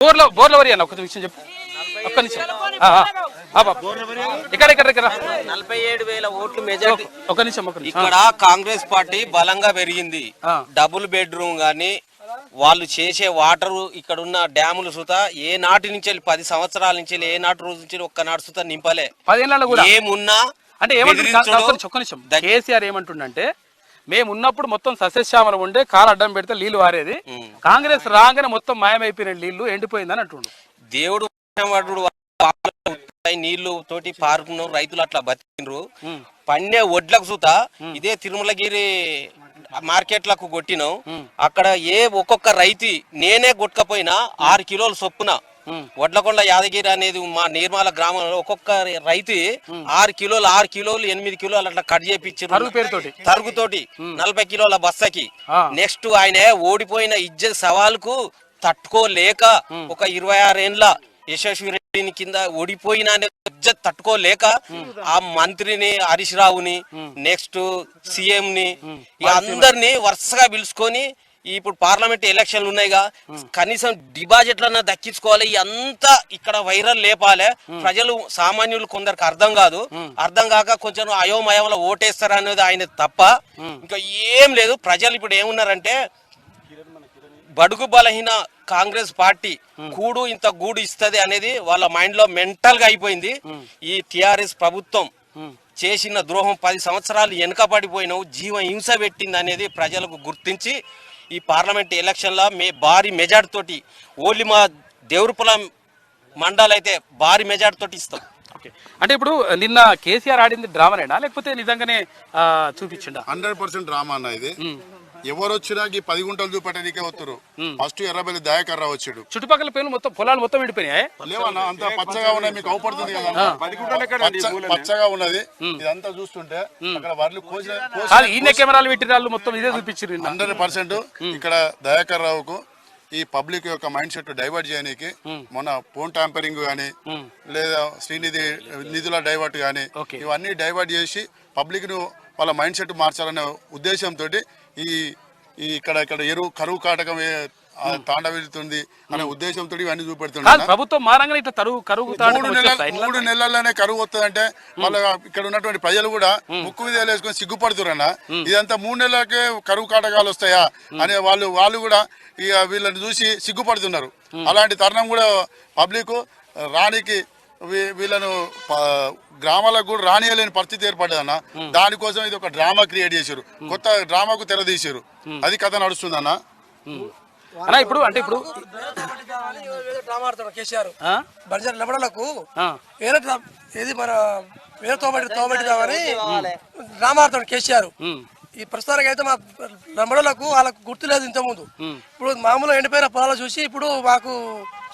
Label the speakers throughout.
Speaker 1: బోర్ల వరి అన్న ఒక విషయం చెప్పు ఒక్క నిమిషం ఇక్కడ
Speaker 2: 47,000 ఓట్లు మెజారిటీ.
Speaker 1: ఒక నిమిషం
Speaker 2: ఇక్కడ కాంగ్రెస్ పార్టీ బలంగా పెరిగింది. డబుల్ బెడ్రూమ్ గాని వాళ్ళు చేసే వాటరు ఇక్కడ ఉన్న డ్యాములు సుత ఏ నాటి నుంచి 10 సంవత్సరాల నుంచి ఏ నాటి రోజు నుంచి ఒక్కనాడు సుత నింపలే.
Speaker 1: 10 ఏళ్ళలో కూడా
Speaker 2: ఏమున్నా
Speaker 1: అంటే కేసీఆర్ ఏమంటుండంటే మేము ఉన్నప్పుడు మొత్తం సస్యశ్యామలం ఉండే కాలు అడ్డం పెడితే నీళ్లు వారేది, కాంగ్రెస్ రాగానే మొత్తం మాయమైపోయిన నీళ్లు ఎండిపోయిందని అంటుండు.
Speaker 2: దేవుడు నీళ్లు తోటి పారుకున్న రైతులు అట్లా బతికిండ్రు. పండే ఒడ్లకు సుత ఇదే తిరుమలగిరి మార్కెట్లకు కొట్టినాం. అక్కడ ఒక్కొక్క రైతు నేనే కొట్టకపోయినా 6 కిలోలు చొప్పున వడ్లకొండ యాదగిరి అనేది మా నిర్మల గ్రామంలో ఒక్కొక్క రైతు 6 కిలోలు 8 కిలోలు అట్లా కట్ చేపించారు తరుగుతోటి 40 కిలోల బస్తకి. నెక్స్ట్ ఆయన ఓడిపోయిన ఇజ్జత్ సవాల్కు తట్టుకోలేక ఒక 26 ఏండ్ల యశస్వి రెడ్డిని కింద ఓడిపోయిన ఇజ్జత్ తట్టుకోలేక ఆ మంత్రిని హరీష్ రావుని నెక్స్ట్ సీఎం ని అందరినీ వరుసగా పిలుచుకొని ఇప్పుడు పార్లమెంట్ ఎలక్షన్లు ఉన్నాయిగా కనీసం డిపాజిట్లన్నా దక్కించుకోవాలి. అంతా ఇక్కడ వైరల్ లేపాలి. ప్రజలు సామాన్యులు కొందరికి అర్థం కాదు, అర్థం కాక కొంచెం అయోమయంలో ఓటేస్తారనేది ఆయన తప్ప ఇంకా ఏం లేదు. ప్రజలు ఇప్పుడు ఏమున్నారంటే బడుగు బలహీన కాంగ్రెస్ పార్టీ కూడు ఇంత గూడు ఇస్తుంది అనేది వాళ్ళ మైండ్ లో మెంటల్ గా అయిపోయింది. ఈ టిఆర్ఎస్ ప్రభుత్వం చేసిన ద్రోహం 10 సంవత్సరాలు వెనుకబడిపోయినావు, జీవ హింస పెట్టింది అనేది ప్రజలకు గుర్తించి ఈ పార్లమెంట్ ఎలక్షన్లో భారీ మెజార్టీ తోటి ఓన్లీ మా దేవరపురం మండలం అయితే భారీ మెజార్టీ తోటి ఇస్తాం.
Speaker 1: అంటే ఇప్పుడు నిన్న కేసీఆర్ ఆడింది డ్రామానేనా లేకపోతే నిజంగానే చూపించిండా?
Speaker 3: 100% డ్రామా అన్న. ఇది ఎవరు వచ్చినా 10 గుంటలు చూపెట్టడానికే వస్తారు. ఫస్ట్ ఎర్రబెల్లి దయాకర్ రావు వచ్చాడు.
Speaker 1: చుట్టుపక్కల పేర్లు మొత్తం పొలాలు మొత్తం విడిపోయినాయి
Speaker 3: లేవన్నా, అంత పచ్చగా ఉన్నాయి. మీకు అవపడుతుంది కదా, పచ్చగా ఉన్నది. ఇదంతా చూస్తుంటే అక్కడ వాళ్ళు
Speaker 1: ఈయన కెమెరాలు పెట్టి వాళ్ళు మొత్తం ఇదే చూపించారు.
Speaker 3: 100% ఇక్కడ దయాకర్ రావుకు ఈ పబ్లిక్ యొక్క మైండ్ సెట్ డైవర్ట్ చేయడానికి మొన్న ఫోన్ ట్యాంపరింగ్ గానీ లేదా శ్రీనిధి నిధుల డైవర్ట్ గానీ ఇవన్నీ డైవర్ట్ చేసి పబ్లిక్ ను వాళ్ళ మైండ్ సెట్ మార్చాలనే ఉద్దేశంతో ఈ ఇక్కడ కరువు కాటకం తాండవిస్తుంది అనే ఉద్దేశంతో ఇవన్నీ చూపెడుతుంది.
Speaker 1: ప్రభుత్వం మారంగానే ఇట్లా కరువు
Speaker 3: 3 నెలల్లోనే కరువు వస్తుందంటే వాళ్ళ ఇక్కడ ఉన్నటువంటి ప్రజలు కూడా ముక్కు మీద వేసుకొని సిగ్గుపడుతురన్న. ఇదంతా 3 నెలలకే కరువు కాటకాలు వస్తాయా అనే వాళ్ళు కూడా ఇక వీళ్ళని చూసి సిగ్గుపడుతున్నారు. అలాంటి తరుణం కూడా పబ్లిక్ రానికి వీళ్ళను గ్రామాలకు కూడా రానియలేని పరిస్థితి ఏర్పడ్డదన్న. దానికోసం ఇది ఒక డ్రామా క్రియేట్ చేశారు, కొత్త డ్రామాకు తెరదీశారు. అది కథ నడుస్తుందన్న.
Speaker 1: ఇప్పుడు అంటే ఇప్పుడు
Speaker 4: కేసీఆర్ బడ్జెట్ లబడలకు ఏది మన వేరే తోబెట్టుదామని డ్రామా ఆడుతాడు కేసీఆర్. ఈ ప్రస్తుతానికి అయితే మా లంబడలకు వాళ్ళకు గుర్తులేదు ఇంతకుముందు. ఇప్పుడు మామూలు ఎండిపోయిన పొలాలు చూసి ఇప్పుడు మాకు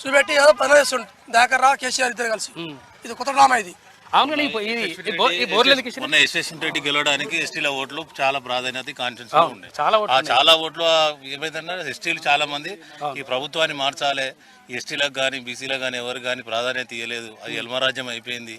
Speaker 4: చూపెట్టి ఏదో పని చేస్తుండే దయాకర్ రావు కేసీఆర్ ఇద్దరు కలిసి. ఇది కొత్త డ్రామా. ఇది
Speaker 5: రెడ్డి గెలవడానికి ఎస్టీల ఓట్లు చాలా ప్రాధాన్యత కాన్స్టిట్యూన్సీలో ఉండే. చాలా ఓట్లు ఏమైందన్నా ఎస్టీలు చాలా మంది ఈ ప్రభుత్వాన్ని మార్చాలి, ఎస్టీలకు కానీ బీసీలకు కానీ ఎవరు కానీ ప్రాధాన్యత ఇవ్వలేదు. అది ఎల్మరాజ్యం అయిపోయింది.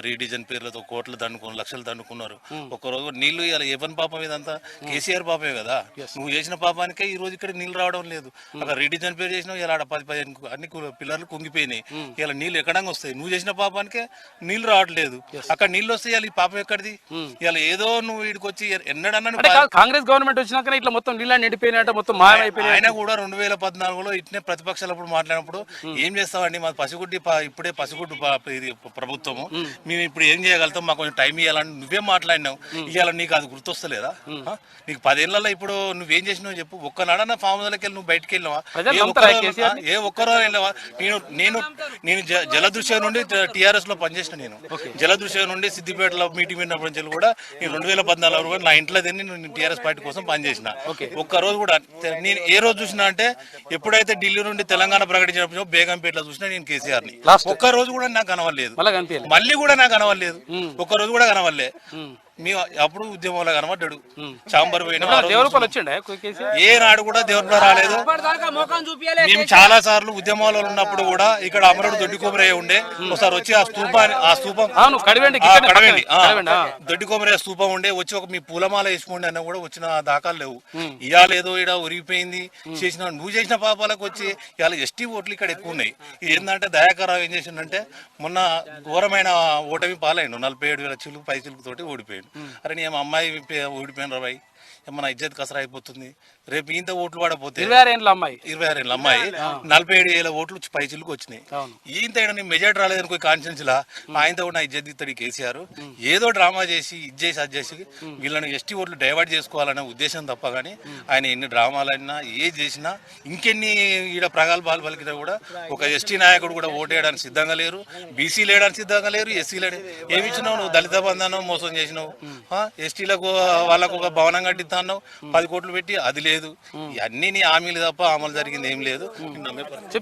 Speaker 5: రీడిజన్ పేర్లతో కోట్లు దండుకున్నారు, లక్షలు దండుకున్నారు. ఒక్కరోజు నీళ్లు ఇలా ఏ పని పాపం ఇదంతా కేసీఆర్ పాపమే కదా. నువ్వు చేసిన పాపానికే ఈ రోజు ఇక్కడ నీళ్లు రావడం లేదు. అక్కడ రీడిజన్ పేరు చేసినావు, ఇలా 10-15 అన్ని పిల్లర్లు కుంగిపోయినాయి. ఇలా నీళ్లు ఎక్కడంగా వస్తాయి. నువ్వు చేసిన పాపానికే నీళ్లు రావట్లేదు. అక్కడ నీళ్లు వస్తాయి. ఇలా ఈ పాపం ఎక్కడిది? ఇలా ఏదో నువ్వు వీడికి వచ్చి ఎన్నడన్నా
Speaker 1: కాంగ్రెస్ గవర్నమెంట్ వచ్చినాక ఇట్లా మొత్తం నీళ్ళు నిండిపోయినట్టు మొత్తం మాయమైపోయినాయి.
Speaker 5: ఆయన కూడా 2014లో ఇట్నే ప్రతిపక్షాలు మాట్లాడినప్పుడు ఏం చేస్తామండి, మా పసిగుడ్డి ఇప్పుడే పసిగుడ్డు ఇది ప్రభుత్వము, మేము ఇప్పుడు ఏం చేయగలుగుతాం, మాకు కొంచెం టైం ఇవ్వాలని నువ్వే మాట్లాడినావు. ఇవాళ నీకు అది గుర్తొస్తలేదా? నీకు 10 ఏళ్లలో ఇప్పుడు నువ్వేం చేసినావు చెప్పు. ఒక్కనాడన్నా ఫామ్ హౌస్లోకి వెళ్ళి నువ్వు బయటకు వెళ్ళావా? ఏ ఒక్కరో వెళ్ళావా? నేను జలదృశ్యం నుండి టీఆర్ఎస్ లో పనిచేసిన. నేను జలదృశ్యం నుండి సిద్దిపేటలో మీటింగ్ విన్నప్పటి నుంచి కూడా నేను 2014 వరకు నా ఇంట్లో తిని నేను టీఆర్ఎస్ పార్టీ కోసం పనిచేసిన. ఒక్కరోజు కూడా నేను ఏ రోజు చూసినా అంటే ఎప్పుడైతే ఢిల్లీ నుండి తెలంగాణ ప్రకటించినప్పుడు బేగంపేటలో చూసినా నేను కేసీఆర్ ని. ఒక్క రోజు కూడా నాకు కనవలేదు, మళ్ళీ కూడా నాకు కనవలేదు, ఒక్క రోజు కూడా కనవలే. మేము అప్పుడు ఉద్యమంలో కనబడ్డాడు చాంబర్ పోయినా
Speaker 1: దేవుడి రూపాయలు వచ్చిండే కేసీఆర్
Speaker 5: ఏ నాడు కూడా దేవుడు రాలేదు. మేము చాలా సార్లు ఉద్యమాల్లో ఉన్నప్పుడు కూడా ఇక్కడ అమరుడు దొడ్డి కొమరయ్య ఉండే, ఒకసారి వచ్చి ఆ స్థూపం
Speaker 1: అవును కడివెండి
Speaker 5: దొడ్డి కొమరయ్య స్థూపం ఉండే, వచ్చి ఒక మీ పూలమాల వేసుకోండి అన్న కూడా వచ్చిన దాఖలు లేవు. ఇవాళేదో ఇక్కడ ఒరిగిపోయింది చేసిన నువ్వు చేసిన పాపాలకు వచ్చి ఇవాళ ఎస్టీ ఓట్లు ఇక్కడ ఎక్కువ ఉన్నాయి. ఇది ఏంటంటే దయాకర్రావు ఏం చేసిండంటే మొన్న ఘోరమైన ఓటమి పాలైండు, 47,000 చిలుకు 10 చిలుకు తోటి ఓడిపోయాడు. అరే నీ అమ్మాయి ఓడిపోయిన రాబాయి ఏమన్నా ఇజ్జత్ కసరా అయిపోతుంది. రేపు ఇంత ఓట్లు పడపోతే
Speaker 1: 26 ఏళ్ళ అమ్మాయి
Speaker 5: 47,000 ఓట్లు పైచిలకు వచ్చినాయి. ఈంత మెజార్టీ రాలేదనుకో కాన్ఫిడెన్స్ లా ఆయనతో కూడా నా ఇజ్జత్ ఇస్తాడు కేసీఆర్. ఏదో డ్రామా చేసి ఇజ్జేసి అది చేసి వీళ్ళని ఎస్టీ ఓట్లు డైవర్ట్ చేసుకోవాలనే ఉద్దేశం తప్ప కానీ ఆయన ఎన్ని డ్రామాలైనా ఏది చేసినా ఇంకెన్ని ఈడ ప్రగల్భాలు పలికినా కూడా ఒక ఎస్టీ నాయకుడు కూడా ఓటు వేయడానికి సిద్ధంగా లేరు, బీసీలు వేయడానికి సిద్ధంగా లేరు, ఎస్సీలు ఏమి ఇచ్చినావు నువ్వు? దళిత బంధాన్ని మోసం చేసినావు, ఎస్టీలకు వాళ్ళకు ఒక భవనం కట్టిస్తాను 10 కోట్లు పెట్టి అది లేదు. ఇవన్నీ నీ హామీలు తప్ప అమలు జరిగింది ఏం లేదు.